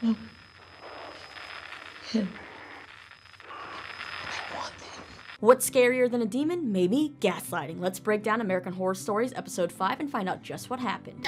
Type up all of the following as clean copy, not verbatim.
Him. I want him. What's scarier than a demon? Maybe gaslighting. Let's break down American Horror Stories episode 5 and find out just what happened.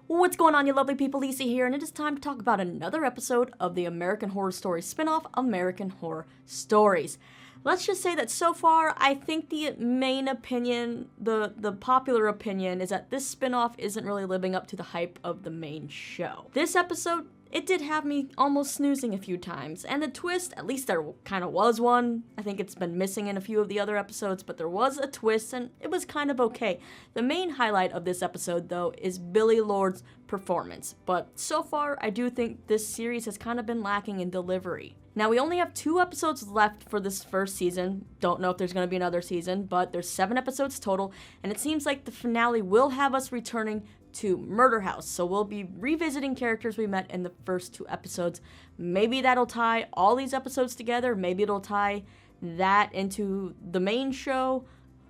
What's going on, you lovely people? Lisa here, and it is time to talk about another episode of the American Horror Stories spin-off, American Horror Stories. Let's just say that so far, I think the main opinion, the popular opinion, is that this spin-off isn't really living up to the hype of the main show. This episode, it did have me almost snoozing a few times, and the twist, at least there kind of was one. I think it's been missing in a few of the other episodes, but there was a twist, and it was kind of okay. The main highlight of this episode, though, is Billie Lourd's performance, but so far, I do think this series has kind of been lacking in delivery. Now, we only have 2 episodes left for this first season. Don't know if there's going to be another season, but there's 7 episodes total, and it seems like the finale will have us returning to Murder House. So we'll be revisiting characters we met in the first 2 episodes. Maybe that'll tie all these episodes together. Maybe it'll tie that into the main show.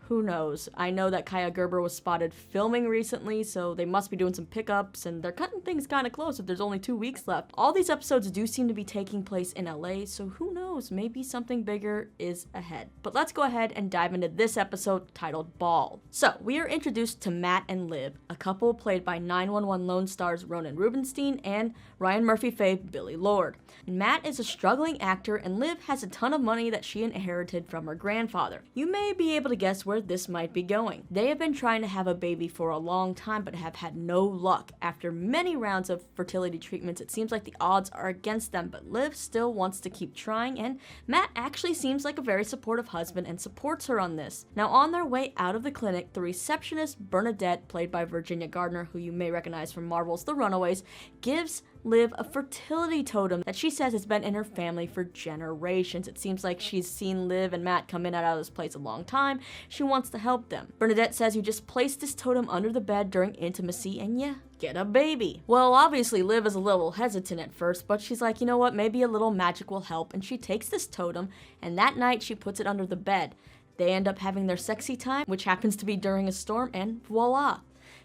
Who knows? I know that Kaya Gerber was spotted filming recently, so they must be doing some pickups, and they're cutting things kind of close if there's only 2 weeks left. All these episodes do seem to be taking place in LA, so who knows? Maybe something bigger is ahead. But let's go ahead and dive into this episode titled Ball. So, we are introduced to Matt and Liv, a couple played by 911 Lone Stars Ronen Rubinstein and Ryan Murphy fave Billie Lourd. Matt is a struggling actor, and Liv has a ton of money that she inherited from her grandfather. You may be able to guess where this might be going. They have been trying to have a baby for a long time but have had no luck. After many rounds of fertility treatments, it seems like the odds are against them, but Liv still wants to keep trying, and Matt actually seems like a very supportive husband and supports her on this. Now, on their way out of the clinic, the receptionist Bernadette, played by Virginia Gardner, who you may recognize from Marvel's The Runaways, gives Liv a fertility totem that she says has been in her family for generations. It seems like she's seen Liv and Matt come in and out of this place a long time. She wants to help them. Bernadette says you just place this totem under the bed during intimacy and get a baby. Well, obviously Liv is a little hesitant at first, but she's like, you know what, maybe a little magic will help, and she takes this totem, and that night she puts it under the bed. They end up having their sexy time, which happens to be during a storm, and voila.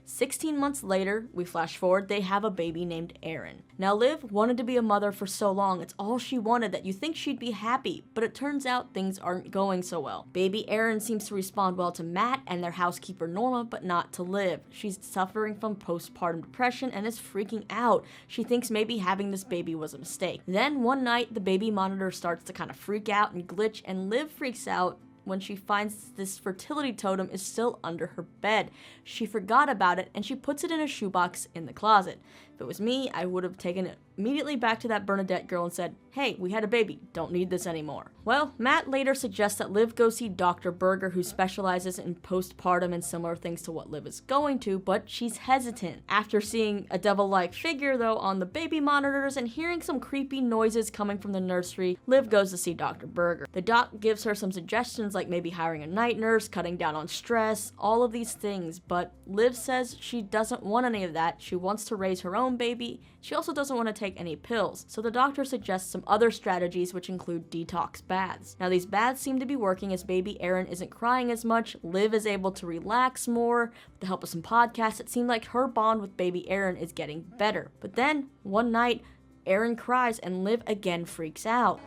16 months later, we flash forward, they have a baby named Aaron. Now, Liv wanted to be a mother for so long. It's all she wanted, that you think she'd be happy, but it turns out things aren't going so well. Baby Aaron seems to respond well to Matt and their housekeeper Norma, but not to Liv. She's suffering from postpartum depression and is freaking out. She thinks maybe having this baby was a mistake. Then one night, the baby monitor starts to kind of freak out and glitch, and Liv freaks out when she finds this fertility totem is still under her bed. She forgot about it, and she puts it in a shoebox in the closet. If it was me, I would have taken it immediately back to that Bernadette girl and said, hey, we had a baby, don't need this anymore. Well, Matt later suggests that Liv go see Dr. Berger, who specializes in postpartum and similar things to what Liv is going to, but she's hesitant. After seeing a devil-like figure, though, on the baby monitors and hearing some creepy noises coming from the nursery, Liv goes to see Dr. Berger. The doc gives her some suggestions like maybe hiring a night nurse, cutting down on stress, all of these things, but Liv says she doesn't want any of that. She wants to raise her own baby. She also doesn't want to take any pills, so the doctor suggests some other strategies, which include detox baths. Now, these baths seem to be working as baby Aaron isn't crying as much. Liv is able to relax more. With the help of some podcasts, it seemed like her bond with baby Aaron is getting better. But then, one night, Aaron cries and Liv again freaks out.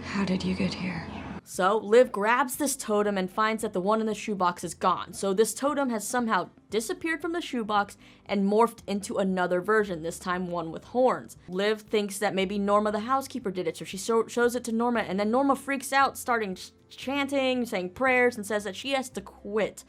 How did you get here? So, Liv grabs this totem and finds that the one in the shoebox is gone. So this totem has somehow disappeared from the shoebox and morphed into another version, this time one with horns. Liv thinks that maybe Norma the housekeeper did it, so she shows it to Norma, and then Norma freaks out, starting chanting, saying prayers, and says that she has to quit.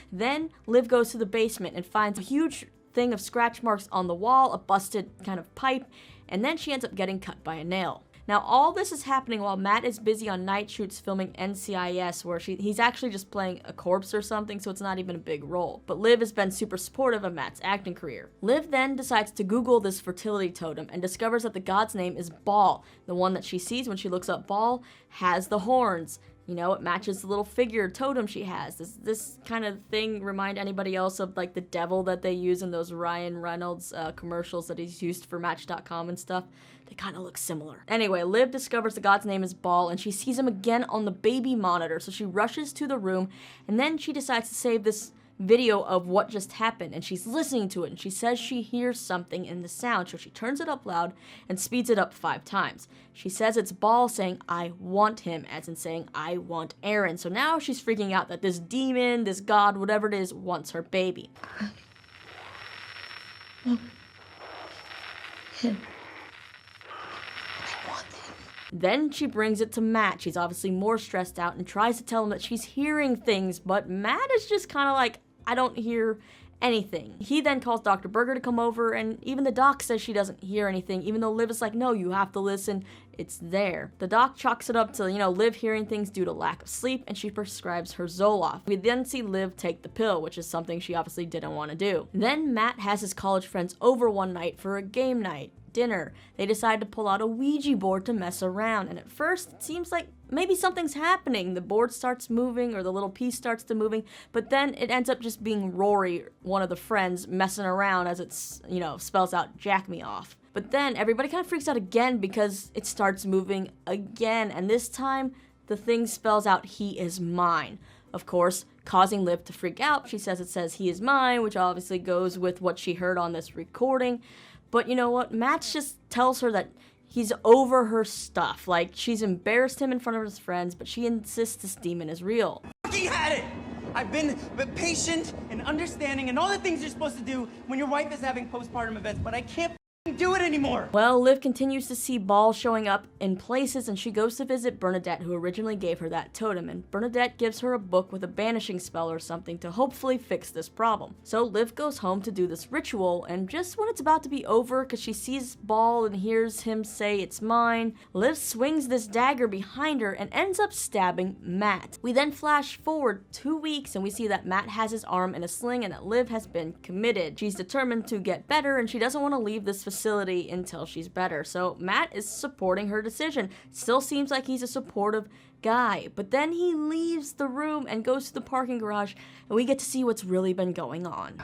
Then Liv goes to the basement and finds a huge thing of scratch marks on the wall, a busted kind of pipe, and then she ends up getting cut by a nail. Now, all this is happening while Matt is busy on night shoots filming NCIS, where he's actually just playing a corpse or something, so it's not even a big role. But Liv has been super supportive of Matt's acting career. Liv then decides to Google this fertility totem and discovers that the god's name is Baal. The one that she sees when she looks up Baal has the horns. You know, it matches the little figure totem she has. Does this kind of thing remind anybody else of like the devil that they use in those Ryan Reynolds commercials that he's used for Match.com and stuff? They kind of look similar. Anyway, Liv discovers the god's name is Baal, and she sees him again on the baby monitor, so she rushes to the room, and then she decides to save this video of what just happened, and she's listening to it, and she says she hears something in the sound, so she turns it up loud and speeds it up 5 times. She says it's Baal saying, "I want him," as in saying, "I want Aaron." So now she's freaking out that this demon, this god, whatever it is, wants her baby. Him. Then she brings it to Matt. She's obviously more stressed out and tries to tell him that she's hearing things, but Matt is just kind of like, "I don't hear anything." He then calls Dr. Berger to come over, and even the doc says she doesn't hear anything, even though Liv is like, "No, you have to listen. It's there." The doc chalks it up to, Liv hearing things due to lack of sleep, and she prescribes her Zoloft. We then see Liv take the pill, which is something she obviously didn't want to do. Then Matt has his college friends over one night for a game night. Dinner. They decide to pull out a Ouija board to mess around, and at first it seems like maybe something's happening. The board starts moving, or the little piece starts to moving, but then it ends up just being Rory, one of the friends, messing around as it's, spells out "jack me off." But then everybody kind of freaks out again because it starts moving again, and this time the thing spells out "he is mine." Of course, causing Liv to freak out. She says it says "he is mine," which obviously goes with what she heard on this recording. But you know what? Matt just tells her that he's over her stuff. Like, she's embarrassed him in front of his friends, but she insists this demon is real. He had it! I've been patient and understanding and all the things you're supposed to do when your wife is having postpartum events, but I can't do it anymore. Well, Liv continues to see Baal showing up in places, and she goes to visit Bernadette, who originally gave her that totem, and Bernadette gives her a book with a banishing spell or something to hopefully fix this problem. So Liv goes home to do this ritual, and just when it's about to be over, because she sees Baal and hears him say "it's mine," Liv swings this dagger behind her and ends up stabbing Matt. We then flash forward 2 weeks, and we see that Matt has his arm in a sling and that Liv has been committed. She's determined to get better, and she doesn't want to leave this facility until she's better. So Matt is supporting her decision. Still seems like he's a supportive guy, but then he leaves the room and goes to the parking garage, and we get to see what's really been going on.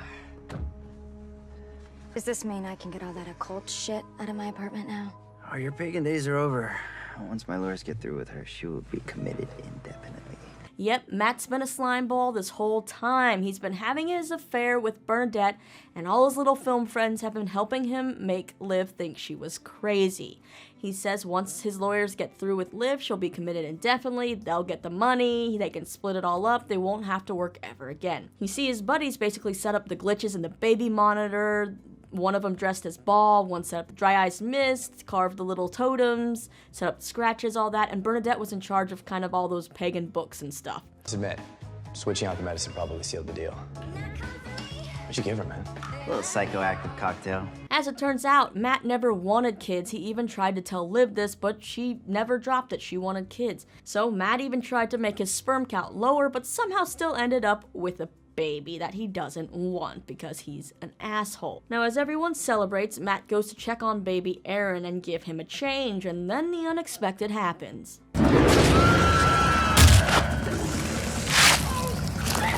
Does this mean I can get all that occult shit out of my apartment now? Oh, your pagan days are over. Once my lawyers get through with her, she will be committed indefinitely. Yep, Matt's been a slime ball this whole time. He's been having his affair with Bernadette, and all his little film friends have been helping him make Liv think she was crazy. He says once his lawyers get through with Liv, she'll be committed indefinitely, they'll get the money, they can split it all up, they won't have to work ever again. You see his buddies basically set up the glitches in the baby monitor. One of them dressed as Baal, one set up the dry eyes mist, carved the little totems, set up the scratches, all that, and Bernadette was in charge of kind of all those pagan books and stuff. Submit. Switching out the medicine probably sealed the deal. What'd you give her, man? A little psychoactive cocktail. As it turns out, Matt never wanted kids. He even tried to tell Liv this, but she never dropped it. She wanted kids. So Matt even tried to make his sperm count lower, but somehow still ended up with a baby that he doesn't want because he's an asshole. Now, as everyone celebrates, Matt goes to check on baby Aaron and give him a change, and then the unexpected happens.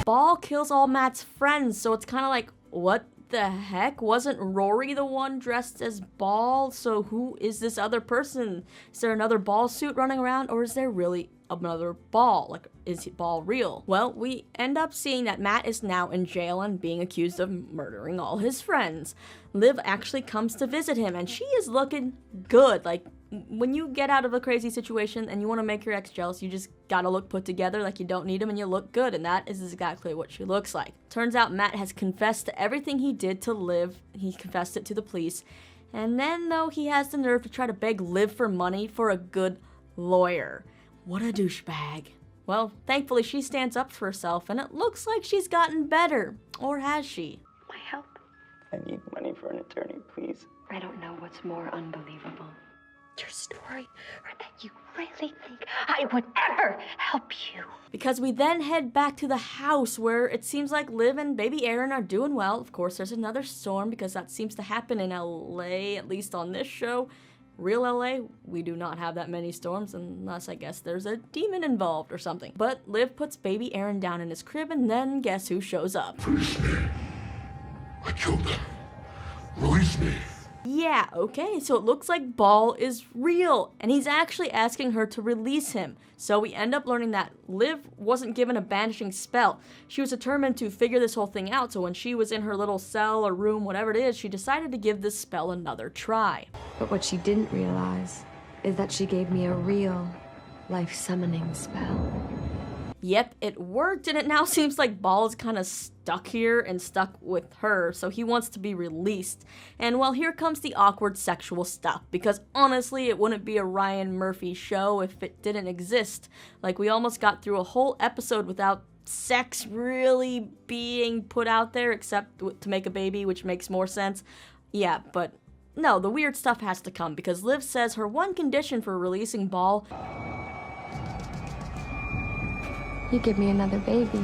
Baal kills all Matt's friends, so it's kind of like, what the heck? Wasn't Rory the one dressed as Baal? So who is this other person? Is there another Baal suit running around, or is there really another Baal? Like, is Baal real? Well, we end up seeing that Matt is now in jail and being accused of murdering all his friends. Liv actually comes to visit him, and she is looking good. Like, when you get out of a crazy situation and you want to make your ex jealous, you just gotta look put together, like you don't need him and you look good, and that is exactly what she looks like. Turns out Matt has confessed to everything he did to Liv. He confessed it to the police, and then, though, he has the nerve to try to beg Liv for money for a good lawyer. What a douchebag. Well, thankfully she stands up for herself, and it looks like she's gotten better. Or has she? My help? I need money for an attorney, please. I don't know what's more unbelievable. Your story, or that you really think I would ever help you. Because we then head back to the house where it seems like Liv and baby Aaron are doing well. Of course, there's another storm because that seems to happen in LA, at least on this show. Real LA, we do not have that many storms unless I guess there's a demon involved or something. But Liv puts baby Aaron down in his crib, and then guess who shows up? Release me. I killed them. Release me. Yeah, okay, so it looks like Ball is real, and he's actually asking her to release him. So we end up learning that Liv wasn't given a banishing spell. She was determined to figure this whole thing out, so when she was in her little cell or room, whatever it is, she decided to give this spell another try. But what she didn't realize is that she gave me a real life summoning spell. Yep, it worked, and it now seems like Ball is kind of stuck here and stuck with her, so he wants to be released. And well, here comes the awkward sexual stuff, because honestly, it wouldn't be a Ryan Murphy show if it didn't exist. Like, we almost got through a whole episode without sex really being put out there, except to make a baby, which makes more sense. Yeah, but no, the weird stuff has to come, because Liv says her one condition for releasing Ball: You give me another baby.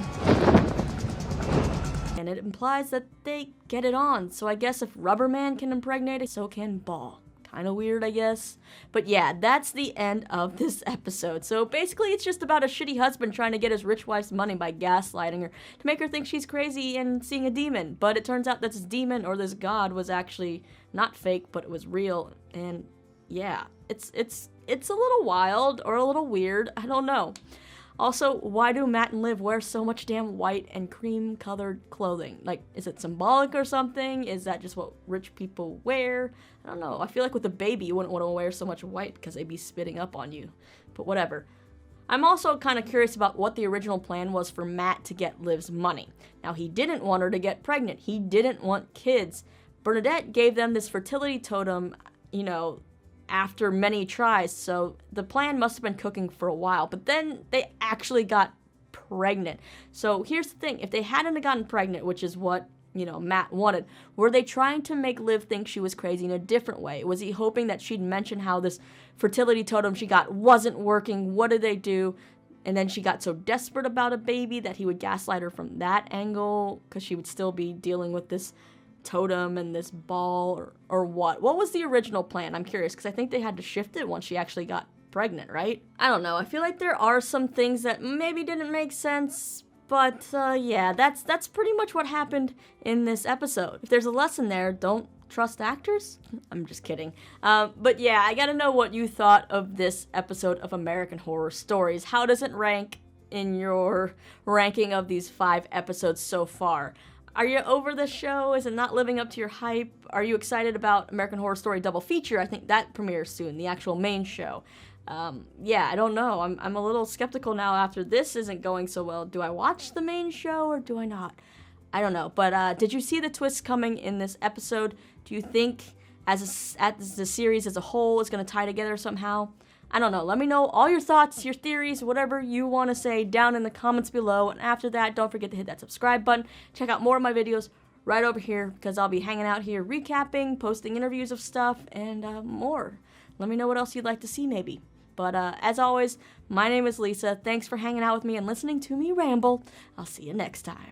and it implies that they get it on. So I guess if Rubberman can impregnate it, so can Ball. Kind of weird, I guess. But yeah, that's the end of this episode. So basically, it's just about a shitty husband trying to get his rich wife's money by gaslighting her to make her think she's crazy and seeing a demon. But it turns out that this demon, or this god, was actually not fake, but it was real. And yeah, it's a little wild or a little weird. I don't know. Also, why do Matt and Liv wear so much damn white and cream-colored clothing? Like, is it symbolic or something? Is that just what rich people wear? I don't know. I feel like with a baby, you wouldn't want to wear so much white because they'd be spitting up on you. But whatever. I'm also kind of curious about what the original plan was for Matt to get Liv's money. Now, he didn't want her to get pregnant. He didn't want kids. Bernadette gave them this fertility totem, you know, after many tries, so the plan must have been cooking for a while, but then they actually got pregnant. So here's the thing, if they hadn't gotten pregnant, which is what, you know, Matt wanted, were they trying to make Liv think she was crazy in a different way? Was he hoping that she'd mention how this fertility totem she got wasn't working? What did they do? And then she got so desperate about a baby that he would gaslight her from that angle, because she would still be dealing with this totem and this ball, or what? What was the original plan? I'm curious, because I think they had to shift it once she actually got pregnant, right? I don't know. I feel like there are some things that maybe didn't make sense, but yeah, that's pretty much what happened in this episode. If there's a lesson there, don't trust actors? I'm just kidding. But yeah, I gotta know what you thought of this episode of American Horror Stories. How does it rank in your ranking of these 5 episodes so far? Are you over the show? Is it not living up to your hype? Are you excited about American Horror Story Double Feature? I think that premieres soon, the actual main show. Yeah, I don't know. I'm a little skeptical now after this isn't going so well. Do I watch the main show or do I not? I don't know. But did you see the twist coming in this episode? Do you think as the series as a whole is going to tie together somehow? I don't know. Let me know all your thoughts, your theories, whatever you want to say down in the comments below. And after that, don't forget to hit that subscribe button. Check out more of my videos right over here, because I'll be hanging out here recapping, posting interviews of stuff, and more. Let me know what else you'd like to see maybe. But as always, my name is Lisa. Thanks for hanging out with me and listening to me ramble. I'll see you next time.